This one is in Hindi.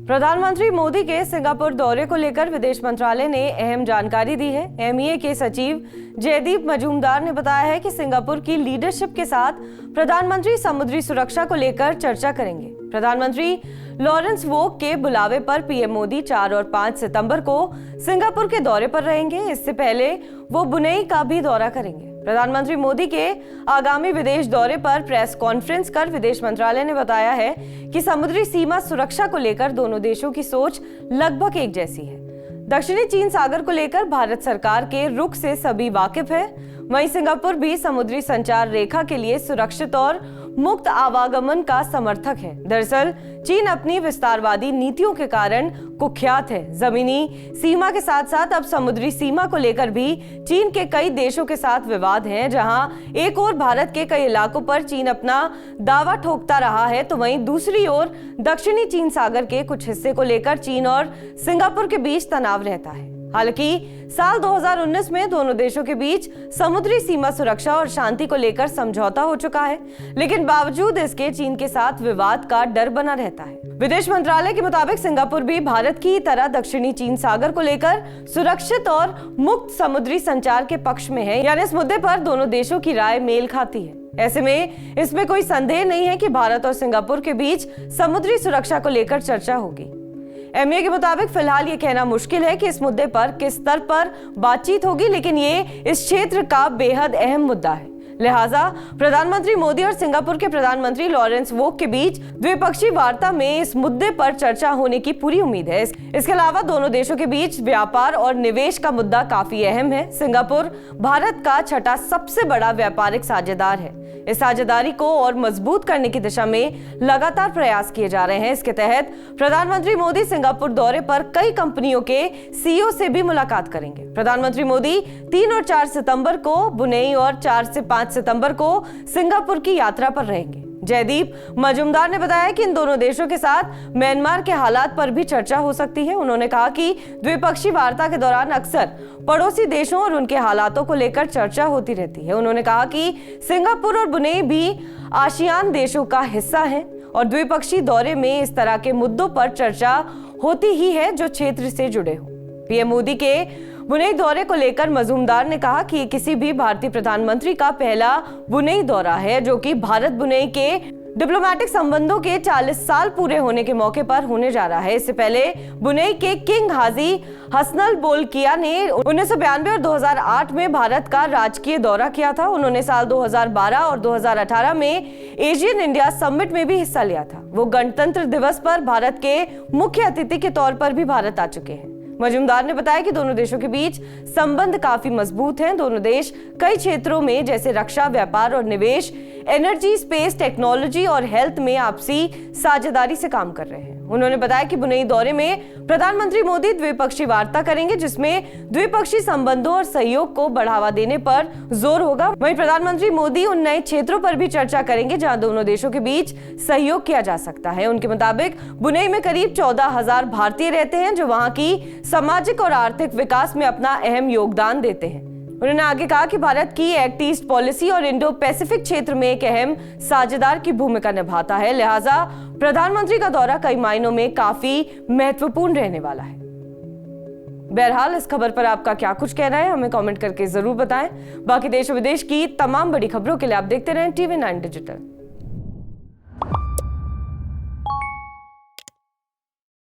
प्रधानमंत्री मोदी के सिंगापुर दौरे को लेकर विदेश मंत्रालय ने अहम जानकारी दी है। एमईए के सचिव जयदीप मजूमदार ने बताया है कि सिंगापुर की लीडरशिप के साथ प्रधानमंत्री समुद्री सुरक्षा को लेकर चर्चा करेंगे। प्रधानमंत्री लॉरेंस वोक के बुलावे पर पीएम मोदी 4 और 5 सितंबर को सिंगापुर के दौरे पर रहेंगे। इससे पहले वो ब्रुनेई का भी दौरा करेंगे। प्रधानमंत्री मोदी के आगामी विदेश दौरे पर प्रेस कॉन्फ्रेंस कर विदेश मंत्रालय ने बताया है कि समुद्री सीमा सुरक्षा को लेकर दोनों देशों की सोच लगभग एक जैसी है। दक्षिणी चीन सागर को लेकर भारत सरकार के रुख से सभी वाकिफ है। वहीं सिंगापुर भी समुद्री संचार रेखा के लिए सुरक्षित और मुक्त आवागमन का समर्थक है। दरअसल चीन अपनी विस्तारवादी नीतियों के कारण कुख्यात है। जमीनी सीमा के साथ साथ अब समुद्री सीमा को लेकर भी चीन के कई देशों के साथ विवाद है। जहां एक ओर भारत के कई इलाकों पर चीन अपना दावा ठोकता रहा है, तो वहीं दूसरी ओर दक्षिणी चीन सागर के कुछ हिस्से को लेकर चीन और सिंगापुर के बीच तनाव रहता है। हालांकि साल 2019 में दोनों देशों के बीच समुद्री सीमा सुरक्षा और शांति को लेकर समझौता हो चुका है, लेकिन बावजूद इसके चीन के साथ विवाद का डर बना रहता है। विदेश मंत्रालय के मुताबिक सिंगापुर भी भारत की तरह दक्षिणी चीन सागर को लेकर सुरक्षित और मुक्त समुद्री संचार के पक्ष में है, यानी इस मुद्दे पर दोनों देशों की राय मेल खाती है। ऐसे में इसमें कोई संदेह नहीं है कि भारत और सिंगापुर के बीच समुद्री सुरक्षा को लेकर चर्चा होगी। एमईए के मुताबिक फिलहाल ये कहना मुश्किल है कि इस मुद्दे पर किस स्तर पर बातचीत होगी, लेकिन ये इस क्षेत्र का बेहद अहम मुद्दा है। लिहाजा प्रधानमंत्री मोदी और सिंगापुर के प्रधानमंत्री लॉरेंस वोक के बीच द्विपक्षीय वार्ता में इस मुद्दे पर चर्चा होने की पूरी उम्मीद है। इसके अलावा दोनों देशों के बीच व्यापार और निवेश का मुद्दा काफी अहम है। सिंगापुर भारत का छठा सबसे बड़ा व्यापारिक साझेदार है। इस साझेदारी को और मजबूत करने की दिशा में लगातार प्रयास किए जा रहे हैं। इसके तहत प्रधानमंत्री मोदी सिंगापुर दौरे पर कई कंपनियों के सीईओ से भी मुलाकात करेंगे। प्रधानमंत्री मोदी 3 और 4 सितंबर को ब्रुनेई और 4 से 5 सितंबर को सिंगापुर की यात्रा पर रहेंगे। जयदीप मजूमदार ने बताया कि इन दोनों देशों के साथ म्यांमार के हालात पर भी चर्चा हो सकती है। उन्होंने कहा कि द्विपक्षीय वार्ता के दौरान अक्सर पड़ोसी देशों और उनके हालातों को लेकर चर्चा होती रहती है। उन्होंने कहा कि सिंगापुर और ब्रुनेई भी आसियान देशों का हिस्सा है और द्विपक्षीय दौरे में इस तरह के मुद्दों पर चर्चा होती ही है जो क्षेत्र से जुड़े हो। पीएम मोदी के ब्रुनेई दौरे को लेकर मजूमदार ने कहा कि किसी भी भारतीय प्रधानमंत्री का पहला ब्रुनेई दौरा है, जो कि भारत ब्रुनेई के डिप्लोमेटिक संबंधों के 40 साल पूरे होने के मौके पर होने जा रहा है। इससे पहले ब्रुनेई के किंग हाजी हसनल बोलकिया ने 1992 और 2008 में भारत का राजकीय दौरा किया था। उन्होंने साल 2012 और 2018 में एशियन इंडिया समिट में भी हिस्सा लिया था। वो गणतंत्र दिवस पर भारत के मुख्य अतिथि के तौर पर भी भारत आ चुके हैं। मजूमदार ने बताया कि दोनों देशों के बीच संबंध काफी मजबूत हैं। दोनों देश कई क्षेत्रों में जैसे रक्षा, व्यापार और निवेश, एनर्जी, स्पेस, टेक्नोलॉजी और हेल्थ में आपसी साझेदारी से काम कर रहे हैं। उन्होंने बताया कि ब्रुनेई दौरे में प्रधानमंत्री मोदी द्विपक्षीय वार्ता करेंगे, जिसमें द्विपक्षीय संबंधों और सहयोग को बढ़ावा देने पर जोर होगा। वहीं प्रधानमंत्री मोदी उन नए क्षेत्रों पर भी चर्चा करेंगे जहां दोनों देशों के बीच सहयोग किया जा सकता है। उनके मुताबिक ब्रुनेई में करीब 14,000 भारतीय रहते हैं, जो वहां की सामाजिक और आर्थिक विकास में अपना अहम योगदान देते हैं। उन्होंने आगे कहा कि भारत की एक्ट ईस्ट पॉलिसी और इंडो पैसिफिक क्षेत्र में एक अहम साझेदार की भूमिका निभाता है। लिहाजा प्रधानमंत्री का दौरा कई मायनों में काफी महत्वपूर्ण रहने वाला है। बहरहाल इस खबर पर आपका क्या कुछ कहना है, हमें कमेंट करके जरूर बताएं। बाकी देश और विदेश की तमाम बड़ी खबरों के लिए आप देखते रहें TV9 डिजिटल।